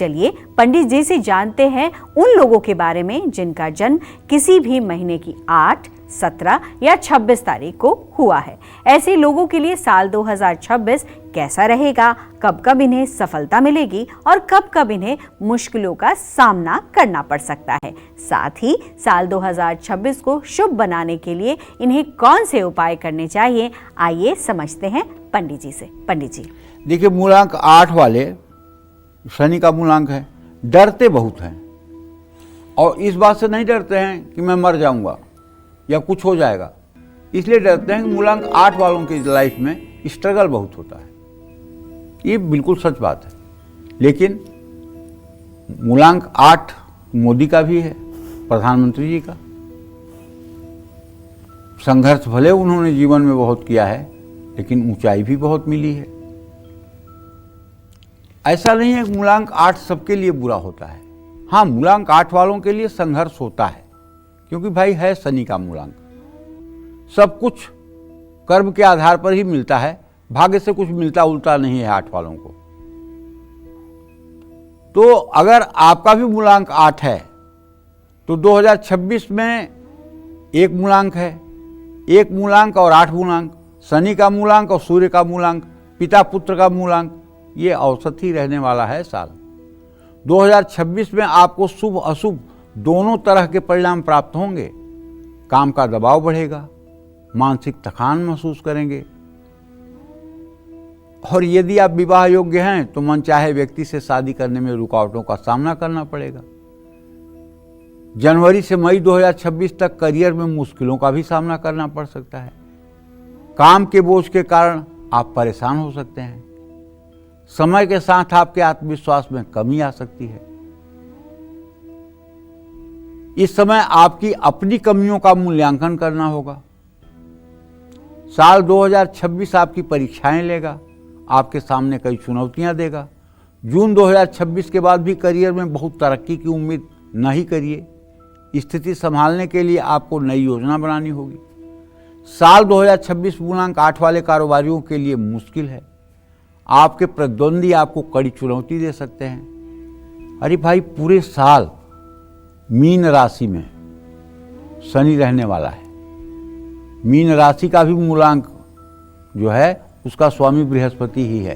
चलिए पंडित जी से जानते हैं उन लोगों के बारे में जिनका जन्म किसी भी महीने की 8, 17 या 26 तारीख को हुआ है। ऐसे लोगों के लिए साल 2026 कैसा रहेगा, कब कब इन्हें सफलता मिलेगी और कब कब इन्हें मुश्किलों का सामना करना पड़ सकता है। साथ ही साल 2026 को शुभ बनाने के लिए इन्हें कौन से उपाय करने चाहिए, आइए समझते हैं पंडित जी से। पंडित जी देखिए, मूलांक 8 वाले शनि का मूलांक है। डरते बहुत हैं और इस बात से नहीं डरते हैं कि मैं मर जाऊंगा या कुछ हो जाएगा, इसलिए डरते हैं कि मूलांक 8 वालों की लाइफ में स्ट्रगल बहुत होता है। ये बिल्कुल सच बात है। लेकिन मूलांक 8 मोदी का भी है, प्रधानमंत्री जी का। संघर्ष भले उन्होंने जीवन में बहुत किया है, लेकिन ऊंचाई भी बहुत मिली है। ऐसा नहीं है कि मूलांक 8 सबके लिए बुरा होता है। हाँ, मूलांक 8 वालों के लिए संघर्ष होता है, क्योंकि भाई है शनि का मूलांक। सब कुछ कर्म के आधार पर ही मिलता है, भाग्य से कुछ मिलता उल्टा नहीं है 8 वालों को। तो अगर आपका भी मूलांक 8 है तो 2026 में एक मूलांक है, एक मूलांक और 8 मूलांक, शनि का मूलांक और सूर्य का मूलांक, पिता पुत्र का मूलांक, ये औसत ही रहने वाला है साल। 2026 में आपको शुभ अशुभ दोनों तरह के परिणाम प्राप्त होंगे। काम का दबाव बढ़ेगा, मानसिक थकान महसूस करेंगे, और यदि आप विवाह योग्य हैं तो मनचाहे व्यक्ति से शादी करने में रुकावटों का सामना करना पड़ेगा। जनवरी से मई 2026 तक करियर में मुश्किलों का भी सामना करना पड़ सकता है। काम के बोझ के कारण आप परेशान हो सकते हैं। समय के साथ आपके आत्मविश्वास में कमी आ सकती है। इस समय आपकी अपनी कमियों का मूल्यांकन करना होगा। साल 2026 आपकी परीक्षाएं लेगा, आपके सामने कई चुनौतियां देगा। जून 2026 के बाद भी करियर में बहुत तरक्की की उम्मीद नहीं करिए। स्थिति संभालने के लिए आपको नई योजना बनानी होगी। साल 2026 मूलांक 8 वाले कारोबारियों के लिए मुश्किल है। आपके प्रतिद्वंदी आपको कड़ी चुनौती दे सकते हैं। अरे भाई, पूरे साल मीन राशि में शनि रहने वाला है। मीन राशि का भी मूलांक जो है उसका स्वामी बृहस्पति ही है।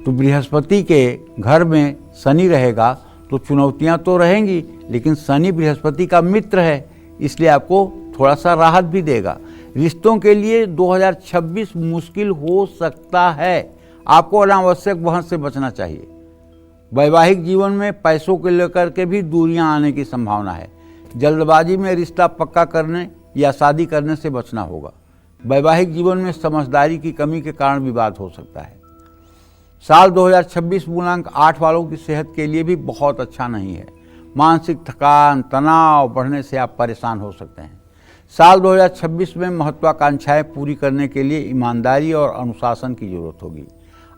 तो बृहस्पति के घर में शनि रहेगा तो चुनौतियां तो रहेंगी, लेकिन शनि बृहस्पति का मित्र है, इसलिए आपको थोड़ा सा राहत भी देगा। रिश्तों के लिए 2026 मुश्किल हो सकता है। आपको अनावश्यक बहस से बचना चाहिए। वैवाहिक जीवन में पैसों को लेकर के भी दूरियां आने की संभावना है। जल्दबाजी में रिश्ता पक्का करने या शादी करने से बचना होगा। वैवाहिक जीवन में समझदारी की कमी के कारण विवाद हो सकता है। साल 2026 मूलांक 8 वालों की सेहत के लिए भी बहुत अच्छा नहीं है। मानसिक थकान, तनाव बढ़ने से आप परेशान हो सकते हैं। साल 2026 में महत्वाकांक्षाएं पूरी करने के लिए ईमानदारी और अनुशासन की जरूरत होगी।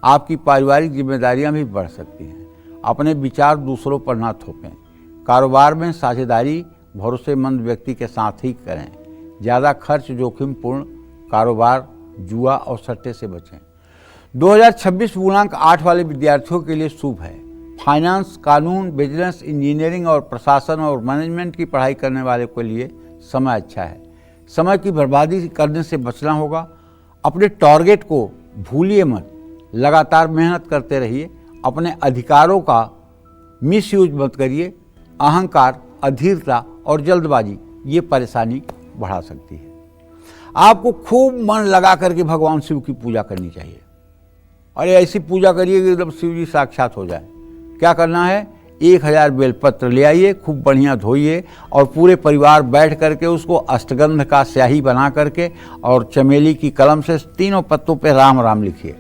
आपकी पारिवारिक जिम्मेदारियां भी बढ़ सकती हैं। अपने विचार दूसरों पर ना थोपें। कारोबार में साझेदारी भरोसेमंद व्यक्ति के साथ ही करें। ज़्यादा खर्च जोखिमपूर्ण कारोबार, जुआ और सट्टे से बचें। 2026 मूलांक 8 वाले विद्यार्थियों के लिए शुभ है। फाइनेंस, कानून, बिजनेस, इंजीनियरिंग और प्रशासन और मैनेजमेंट की पढ़ाई करने वाले के लिए समय अच्छा है। समय की बर्बादी करने से बचना होगा। अपने टारगेट को भूलिए मत, लगातार मेहनत करते रहिए। अपने अधिकारों का मिसयूज मत करिए। अहंकार, अधीरता और जल्दबाजी ये परेशानी बढ़ा सकती है। आपको खूब मन लगा करके भगवान शिव की पूजा करनी चाहिए। अरे ऐसी पूजा करिए कि एकदम शिव जी साक्षात हो जाए। क्या करना है, 1000 बेलपत्र ले आइए, खूब बढ़िया धोइए और पूरे परिवार बैठ करके उसको अष्टगंध का स्याही बना करके और चमेली की कलम से तीनों पत्तों पे राम राम लिखिए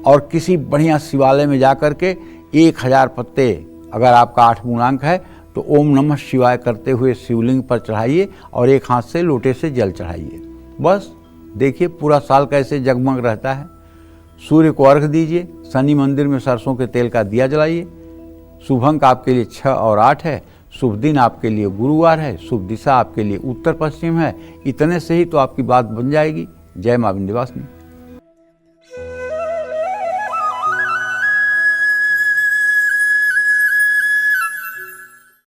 और किसी बढ़िया शिवालय में जा करके 1000 पत्ते, अगर आपका 8 मूलांक है तो ओम नमः शिवाय करते हुए शिवलिंग पर चढ़ाइए और एक हाथ से लोटे से जल चढ़ाइए। बस देखिए पूरा साल कैसे जगमग रहता है। सूर्य को अर्घ दीजिए। शनि मंदिर में सरसों के तेल का दिया जलाइए। शुभ अंक आपके लिए 6 और 8 है। शुभ दिन आपके लिए गुरुवार है। शुभ दिशा आपके लिए उत्तर पश्चिम है। इतने से ही तो आपकी बात बन जाएगी। जय मां विंध्यवासिनी।